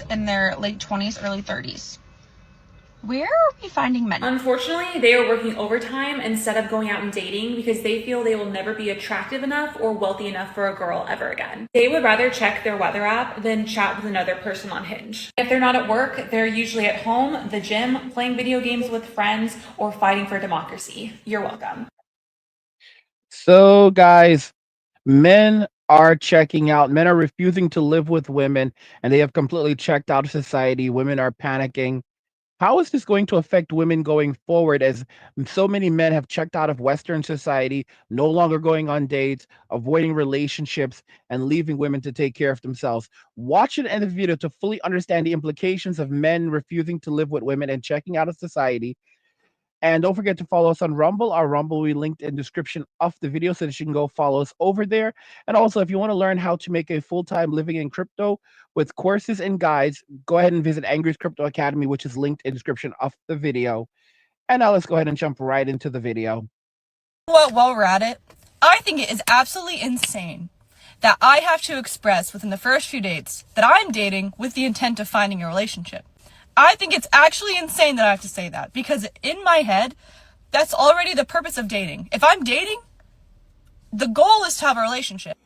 in their late 20s, early 30s. Where are we finding men? Unfortunately, they are working overtime instead of going out and dating because they feel they will never be attractive enough or wealthy enough for a girl ever again. They would rather check their weather app than chat with another person on Hinge. If they're not at work, they're usually at home, the gym, playing video games with friends, or fighting for democracy. You're welcome. So, guys, men are checking out. Men are refusing to live with women, and they have completely checked out of society. Women are panicking. How is this going to affect women going forward as so many men have checked out of Western society, no longer going on dates, avoiding relationships, and leaving women to take care of themselves? Watch it in the video to fully understand the implications of men refusing to live with women and checking out of society. And don't forget to follow us on Rumble. Our Rumble we linked in description of the video so that you can go follow us over there. And also, if you want to learn how to make a full-time living in crypto with courses and guides, go ahead and visit Angry's Crypto Academy, which is linked in description of the video. And now let's go ahead and jump right into the video. Well, while we're at it, I think it is absolutely insane that I have to express within the first few dates that I'm dating with the intent of finding a relationship. I think it's actually insane that I have to say that because in my head, that's already the purpose of dating. If I'm dating, the goal is to have a relationship.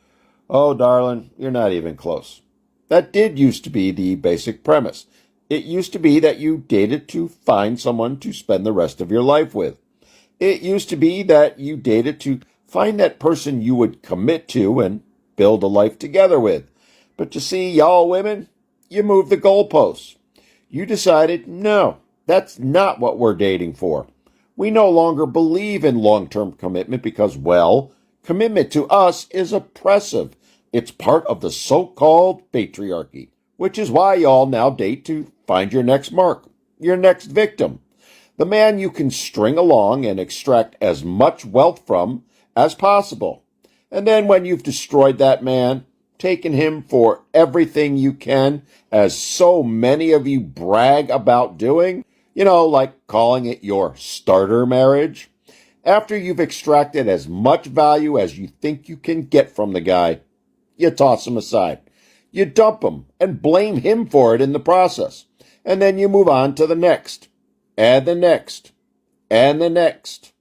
Oh, darling, you're not even close. That did used to be the basic premise. It used to be that you dated to find someone to spend the rest of your life with. It used to be that you dated to find that person you would commit to and build a life together with. But you see, y'all women, you moved the goalposts. You decided, no, that's not what we're dating for. We no longer believe in long-term commitment because, well, commitment to us is oppressive. It's part of the so-called patriarchy, which is why y'all now date to find your next mark, your next victim, the man you can string along and extract as much wealth from as possible. And then when you've destroyed that man, taken him for everything you can, as so many of you brag about doing, like calling it your starter marriage, after you've extracted as much value as you think you can get from the guy, you toss him aside. You dump him and blame him for it in the process. And then you move on to the next, and the next, and the next.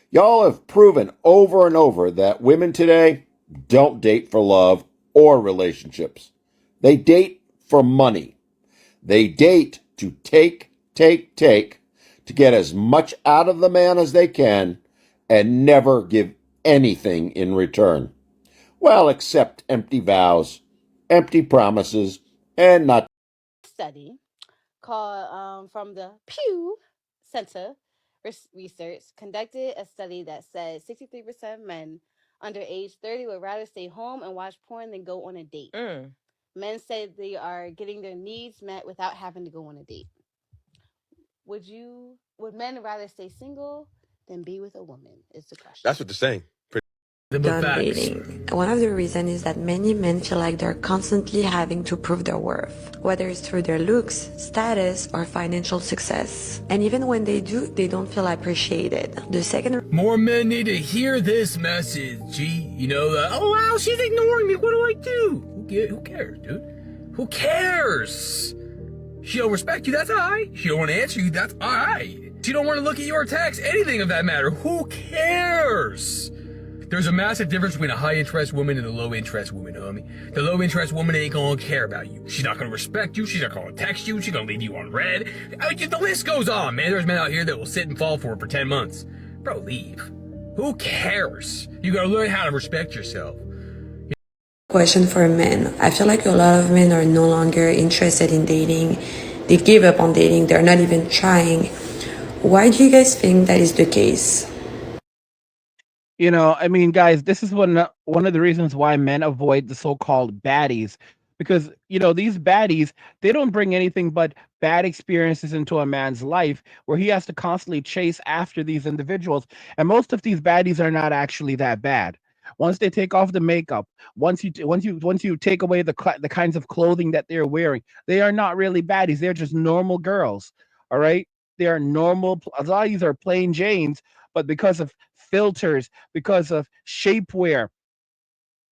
Y'all have proven over and over that women today don't date for love or relationships. They date for money. They date to take, to get as much out of the man as they can and never give anything in return. Well, except empty vows, empty promises, and not study called from the Pew Center Research conducted a study that said 63% of men under age 30 would rather stay home and watch porn than go on a date. Men say they are getting their needs met without having to go on a date. Would men rather stay single than be with a woman is the question. That's what they're saying. Done dating. One of the reasons is that many men feel like they're constantly having to prove their worth, whether it's through their looks, status, or financial success. And even when they do, they don't feel appreciated. The second More men need to hear this message, G. Oh wow, she's ignoring me. What do I do? Who cares, dude? Who cares? She don't respect you, that's alright. She don't want to answer you, that's alright. She don't want to look at your text, anything of that matter. Who cares? There's a massive difference between a high-interest woman and a low-interest woman, homie. The low-interest woman ain't gonna care about you. She's not gonna respect you. She's not gonna text you. She's gonna leave you on red. The list goes on, man. There's men out here that will sit and fall for it for 10 months. Bro, leave. Who cares? You gotta learn how to respect yourself. question for men. I feel like a lot of men are no longer interested in dating. They gave up on dating. They're not even trying. Why do you guys think that is the case? Guys, this is one of the reasons why men avoid the so-called baddies, because these baddies, they don't bring anything but bad experiences into a man's life where he has to constantly chase after these individuals, and most of these baddies are not actually that bad. Once they take off the makeup, once you take away the kinds of clothing that they're wearing, they are not really baddies. They're just normal girls. All right, they are normal. A lot of these are plain Janes, but because of filters, because of shapewear,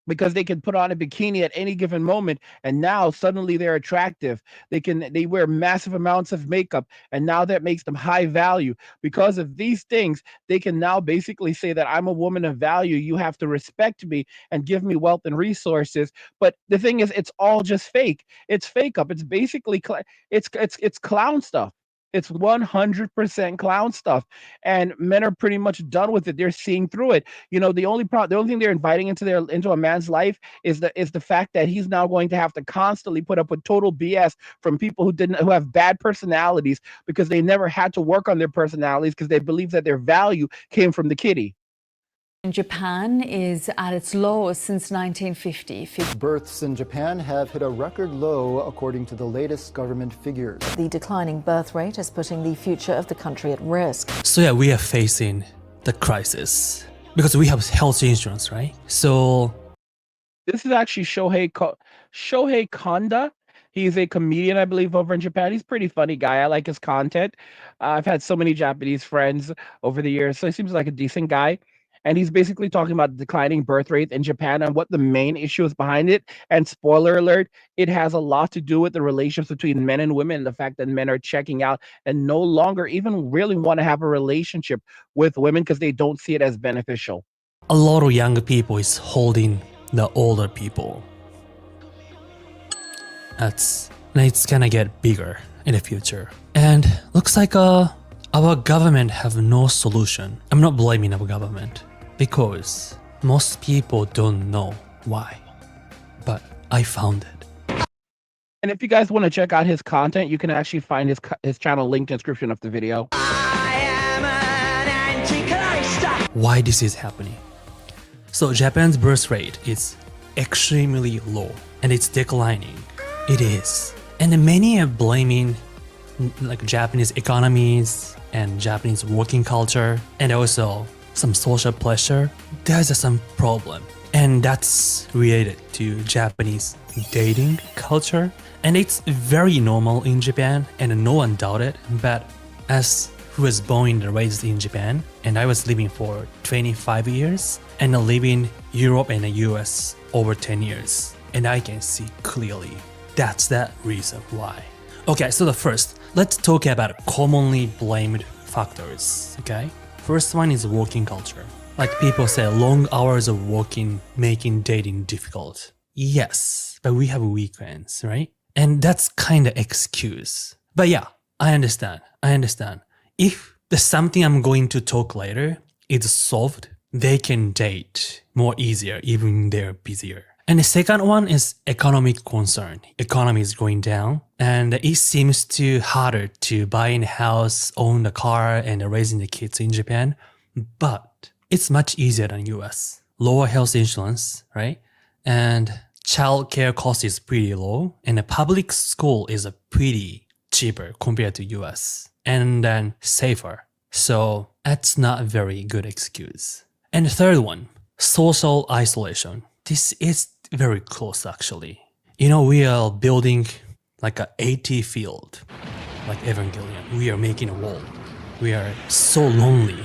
because they can put on a bikini at any given moment, and now suddenly they're attractive. They wear massive amounts of makeup, and now that makes them high value. Because of these things, they can now basically say that I'm a woman of value, you have to respect me and give me wealth and resources. But the thing is, it's all just fake. It's fake up. It's basically it's clown stuff. It's 100% clown stuff, and men are pretty much done with it. They're seeing through it. The only thing they're inviting into a man's life is the fact that he's now going to have to constantly put up with total BS from people who have bad personalities, because they never had to work on their personalities, because they believe that their value came from the kitty. Japan is at its lowest since 1950. Births in Japan have hit a record low, according to the latest government figures. The declining birth rate is putting the future of the country at risk. So yeah, we are facing the crisis because we have health insurance, right? So this is actually Shohei Konda. He's a comedian, I believe, over in Japan. He's a pretty funny guy. I like his content. I've had so many Japanese friends over the years, so he seems like a decent guy. And he's basically talking about the declining birth rate in Japan and what the main issue is behind it. And spoiler alert, it has a lot to do with the relationships between men and women, the fact that men are checking out and no longer even really want to have a relationship with women because they don't see it as beneficial. A lot of younger people is holding the older people. It's gonna get bigger in the future. And looks like our government have no solution. I'm not blaming our government, because most people don't know why. But I found it. And if you guys want to check out his content, you can actually find his channel linked in the description of the video. Why this is happening? So Japan's birth rate is extremely low and it's declining. It is. And many are blaming like Japanese economies and Japanese working culture and also some social pressure. There's some problem, and that's related to Japanese dating culture, and it's very normal in Japan and no one doubt it. But as who was born and raised in Japan, and I was living for 25 years and living Europe and the US over 10 years, and I can see clearly that's that reason why. Okay, so let's talk about commonly blamed factors, okay? First one is working culture. Like people say long hours of working making dating difficult. Yes, but we have weekends, right? And that's kind of excuse. But yeah, I understand. If the something I'm going to talk later is solved, they can date more easier even they're busier. And the second one is economic concern. Economy is going down and it seems too harder to buy a house, own a car and raising the kids in Japan. But it's much easier than US. Lower health insurance, right? And childcare cost is pretty low and the public school is pretty cheaper compared to US and then safer. So that's not a very good excuse. And the third one, social isolation. This is very close actually. You know, we are building like a AT field, like Evangelion. We are making a wall. We are so lonely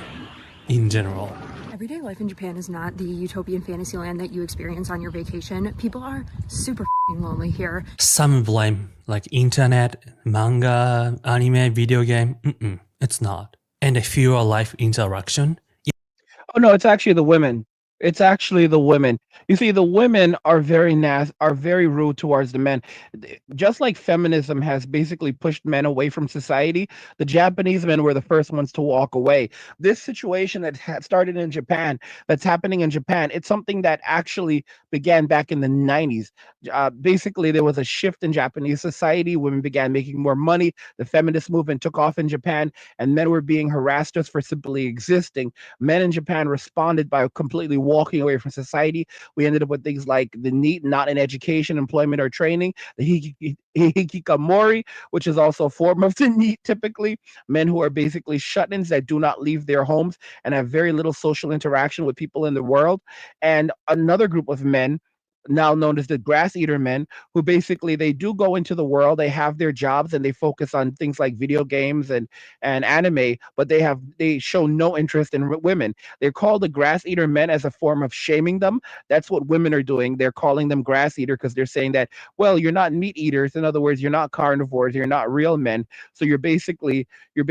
in general. Everyday life in Japan is not the utopian fantasy land that you experience on your vacation. People are super lonely here. Some blame like internet, manga, anime, video game. It's not. And a fewer life interaction. Oh no, it's actually the women. It's actually the women. You see, the women are very rude towards the men. Just like feminism has basically pushed men away from society, the Japanese men were the first ones to walk away. This situation that started in Japan, that's happening in Japan, it's something that actually began back in the 90s. Basically, there was a shift in Japanese society. Women began making more money. The feminist movement took off in Japan, and men were being harassed just for simply existing. Men in Japan responded by completely walking away from society. We ended up with things like the NEET, not in education, employment, or training, the hikikomori, which is also a form of the NEET typically, men who are basically shut-ins that do not leave their homes and have very little social interaction with people in the world. And another group of men now known as the grass eater men, who basically they do go into the world, they have their jobs and they focus on things like video games and anime, but they show no interest in women. They're called the grass eater men as a form of shaming them. That's what women are doing. They're calling them grass eater because they're saying that, well, you're not meat eaters. In other words, you're not carnivores, you're not real men. So you're basically you're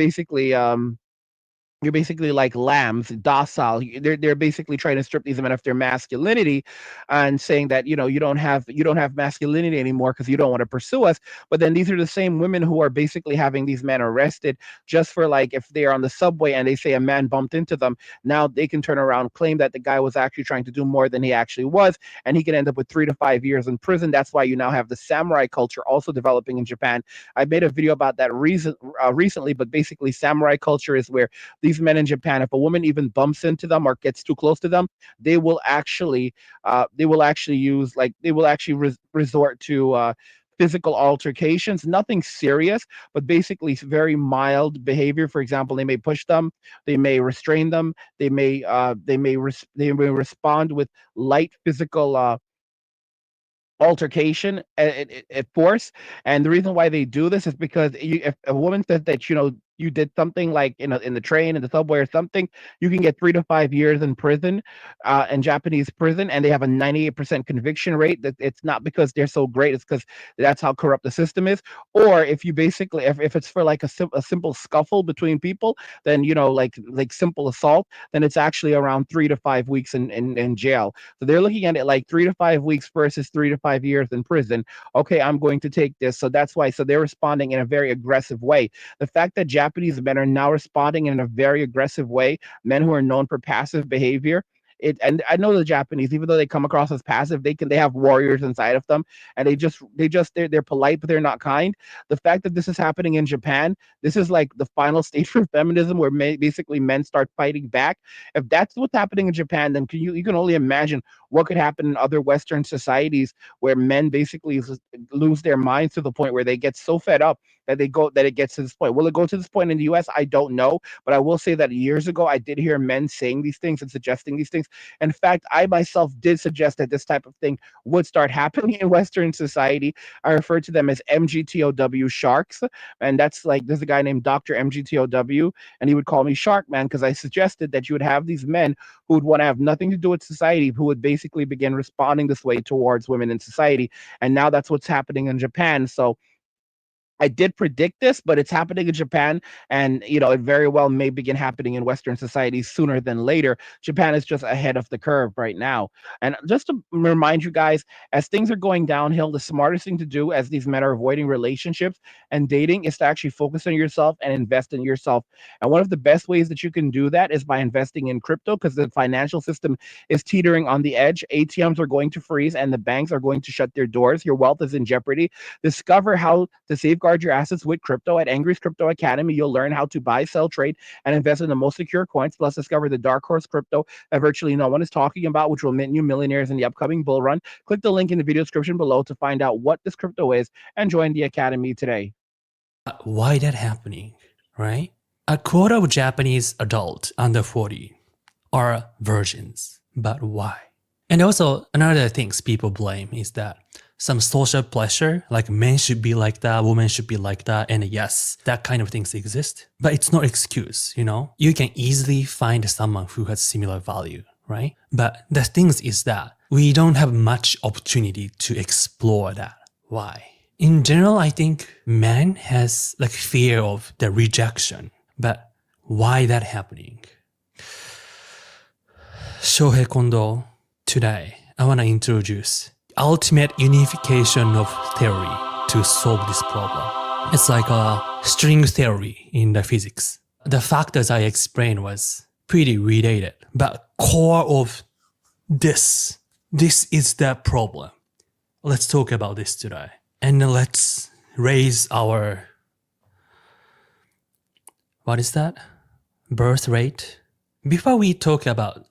basically like lambs, docile. They're basically trying to strip these men of their masculinity, and saying that you don't have masculinity anymore because you don't want to pursue us. But then these are the same women who are basically having these men arrested just for, like, if they're on the subway and they say a man bumped into them, now they can turn around, claim that the guy was actually trying to do more than he actually was, and he can end up with 3 to 5 years in prison. That's why you now have the samurai culture also developing in Japan. I made a video about that recently, but basically samurai culture is where these men in Japan, if a woman even bumps into them or gets too close to them, they will actually resort to physical altercations. Nothing serious, but basically very mild behavior. For example, they may push them, they may restrain them, they may respond with light physical altercation at force. And the reason why they do this is because if a woman says that you did something like in the train, in the subway or something, you can get 3 to 5 years in prison, in Japanese prison, and they have a 98% conviction rate. That it's not because they're so great, it's because that's how corrupt the system is. Or if you basically, if it's for like a simple scuffle between people, then like simple assault, then it's actually around 3 to 5 weeks in jail. So they're looking at it like 3 to 5 weeks versus 3 to 5 years in prison. Okay, I'm going to take this. So that's why. So they're responding in a very aggressive way. The fact that Japanese men are now responding in a very aggressive way, men who are known for passive behavior. And I know the Japanese, even though they come across as passive, they have warriors inside of them, and they're polite, but they're not kind. The fact that this is happening in Japan, this is like the final stage for feminism, where basically men start fighting back. If that's what's happening in Japan, then you can only imagine what could happen in other Western societies, where men basically lose their minds to the point where they get so fed up that it gets to this point. Will it go to this point in the US? I don't know, but I will say that years ago I did hear men saying these things and suggesting these things. In fact, I myself did suggest that this type of thing would start happening in Western society. I refer to them as MGTOW sharks, and that's like, there's a guy named Dr. MGTOW, and he would call me Shark Man because I suggested that you would have these men who would want to have nothing to do with society, who would basically begin responding this way towards women in society. And now that's what's happening in Japan. So I did predict this, but it's happening in Japan, and it very well may begin happening in Western societies sooner than later. Japan is just ahead of the curve right now. And just to remind you guys, as things are going downhill, the smartest thing to do as these men are avoiding relationships and dating is to actually focus on yourself and invest in yourself. And one of the best ways that you can do that is by investing in crypto, because the financial system is teetering on the edge. ATMs are going to freeze and the banks are going to shut their doors. Your wealth is in jeopardy. Discover how to safeguard your assets with crypto at Angry's Crypto Academy. You'll learn how to buy, sell, trade, and invest in the most secure coins. Plus, discover the dark horse crypto that virtually no one is talking about, which will mint you millionaires in the upcoming bull run. Click the link in the video description below to find out what this crypto is and join the academy today. Why that happening, right? A quarter of Japanese adults under 40 are virgins, but why? And also, another things people blame is that some social pressure, like men should be like that, women should be like that, and yes, that kind of things exist. But it's not excuse, You can easily find someone who has similar value, right? But the things is that we don't have much opportunity to explore that. Why? In general, I think man has like fear of the rejection. But why that happening? Shohei Kondo, today I want to introduce ultimate unification of theory to solve this problem. It's like a string theory in the physics. The factors I explained was pretty related, but core of this is the problem. Let's talk about this today. And let's raise our, what is that? Birth rate. Before we talk about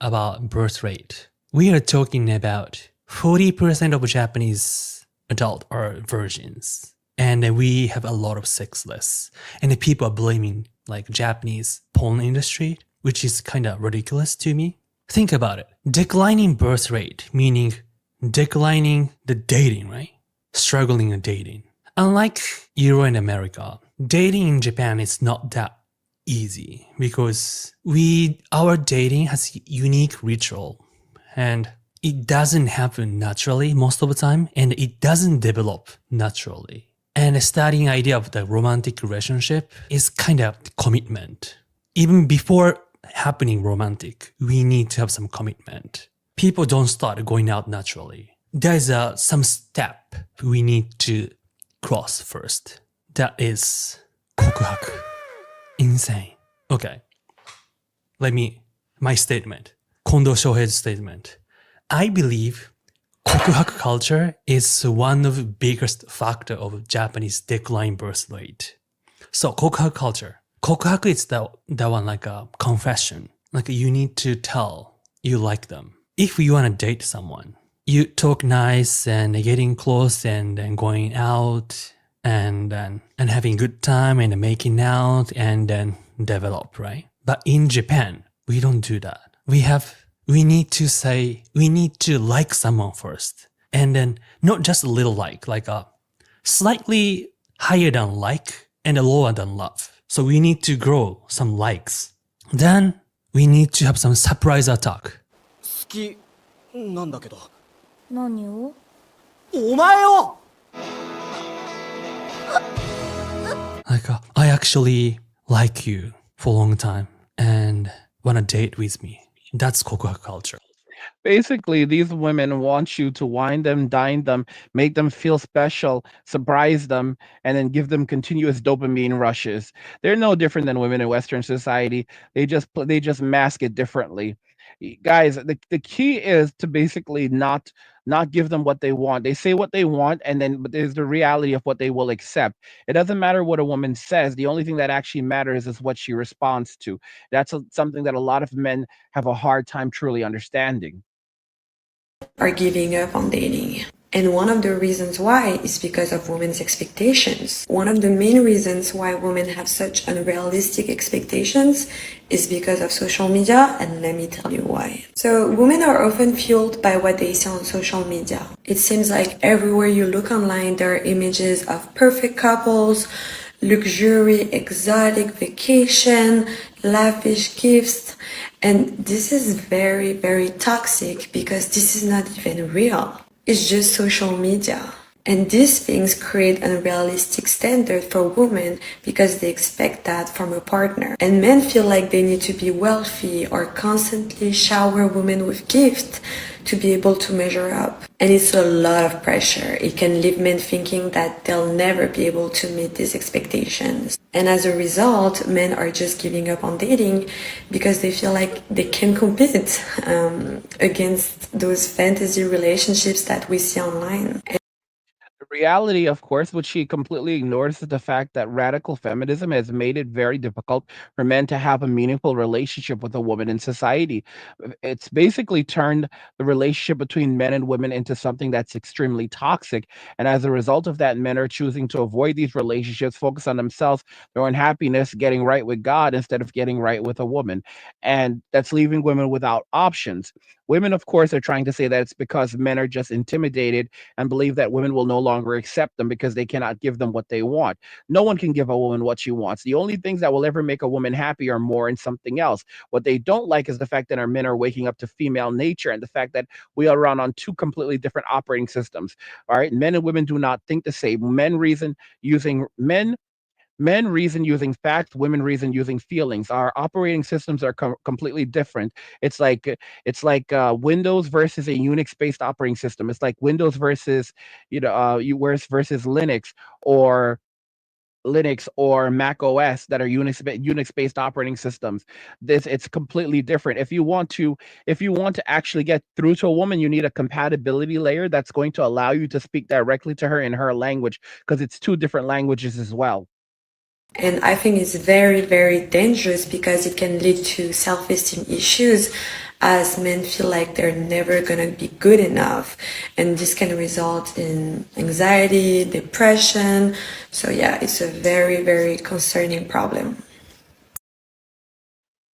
birth rate, we are talking about 40% of Japanese adults are virgins. And we have a lot of sexless. And the people are blaming like Japanese porn industry, which is kind of ridiculous to me. Think about it. Declining birth rate, meaning declining the dating, right? Struggling in dating. Unlike Euro and America, dating in Japan is not that easy because our dating has unique ritual and it doesn't happen naturally most of the time and it doesn't develop naturally. And the starting idea of the romantic relationship is kind of commitment. Even before happening romantic, we need to have some commitment. People don't start going out naturally. There's some step we need to cross first. That is 告白. Insane. Okay. My statement. Kondo Shohei's statement. I believe 告白 culture is one of the biggest factor of Japanese decline birth rate. So 告白 culture. 告白 is the one like a confession. Like you need to tell you like them. If you want to date someone, you talk nice and getting close and then going out and having good time and making out and then develop, right? But in Japan, we don't do that. We need to like someone first. And then not just a little like a slightly higher than like and lower than love. So we need to grow some likes. Then we need to have some surprise attack. 好きなんだけど。何を？お前を Like, I actually like you for a long time and want to date with me. That's 告白 culture. Basically, these women want you to wine them, dine them, make them feel special, surprise them, and then give them continuous dopamine rushes. They're no different than women in Western society. They just mask it differently. Guys, the key is to basically not give them what they want. They say what they want, but there's the reality of what they will accept. It doesn't matter what a woman says. The only thing that actually matters is what she responds to. That's something that a lot of men have a hard time truly understanding. Are giving up on dating. And one of the reasons why is because of women's expectations. One of the main reasons why women have such unrealistic expectations is because of social media, and let me tell you why. So women are often fueled by what they see on social media. It seems like everywhere you look online, there are images of perfect couples, luxury, exotic vacation, lavish gifts, and this is very, very toxic because this is not even real. It's just social media. And these things create an unrealistic standard for women because they expect that from a partner. And men feel like they need to be wealthy or constantly shower women with gifts to be able to measure up. And it's a lot of pressure. It can leave men thinking that they'll never be able to meet these expectations. And as a result, men are just giving up on dating because they feel like they can compete against those fantasy relationships that we see online. Reality, of course, which she completely ignores, is the fact that radical feminism has made it very difficult for men to have a meaningful relationship with a woman in society. It's basically turned the relationship between men and women into something that's extremely toxic. And as a result of that, men are choosing to avoid these relationships, focus on themselves, their own happiness, getting right with God instead of getting right with a woman. And that's leaving women without options. Women, of course, are trying to say that it's because men are just intimidated and believe that women will no longer accept them because they cannot give them what they want. No one can give a woman what she wants. The only things that will ever make a woman happy are more and something else. What they don't like is the fact that our men are waking up to female nature and the fact that we are run on two completely different operating systems. All right. Men and women do not think the same. Men reason using facts, women reason using feelings. Our operating systems are completely different. It's like Windows versus a Unix-based operating system. It's like Windows versus versus Linux or Mac OS that are Unix-based operating systems. It's completely different. If you want to actually get through to a woman, you need a compatibility layer that's going to allow you to speak directly to her in her language because it's two different languages as well. And I think it's very, very dangerous because it can lead to self-esteem issues as men feel like they're never gonna be good enough. And this can result in anxiety, depression. So yeah, it's a very, very concerning problem.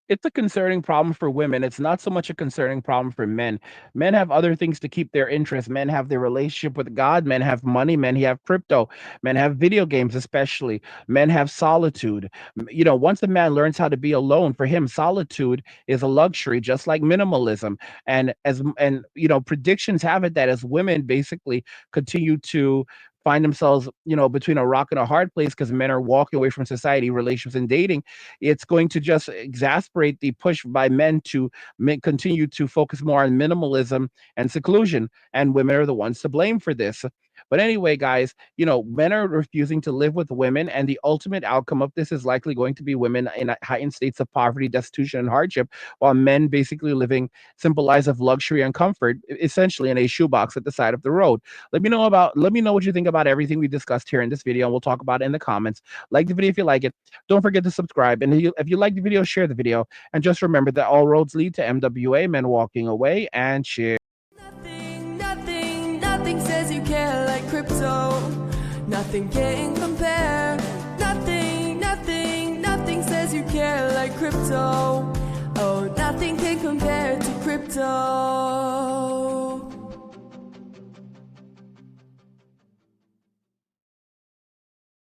It's a concerning problem for women. It's not so much a concerning problem for men. Men have other things to keep their interest. Men have their relationship with God. Men have money. Men have crypto. Men have video games, especially. Men have solitude. Once a man learns how to be alone, for him, solitude is a luxury, just like minimalism. And predictions have it that as women basically continue to find themselves, between a rock and a hard place because men are walking away from society, relationships, and dating, it's going to just exasperate the push by men to continue to focus more on minimalism and seclusion. And women are the ones to blame for this. But anyway, guys, men are refusing to live with women, and the ultimate outcome of this is likely going to be women in heightened states of poverty, destitution, and hardship, while men basically living simple lives of luxury and comfort, essentially in a shoebox at the side of the road. Let me know what you think about everything we discussed here in this video, and we'll talk about it in the comments. Like the video if you like it. Don't forget to subscribe, and if you like the video, share the video. And just remember that all roads lead to MWA, men walking away, and share. Nothing says you care like crypto. Nothing can compare. Nothing says you care like crypto. Oh, nothing can compare to crypto.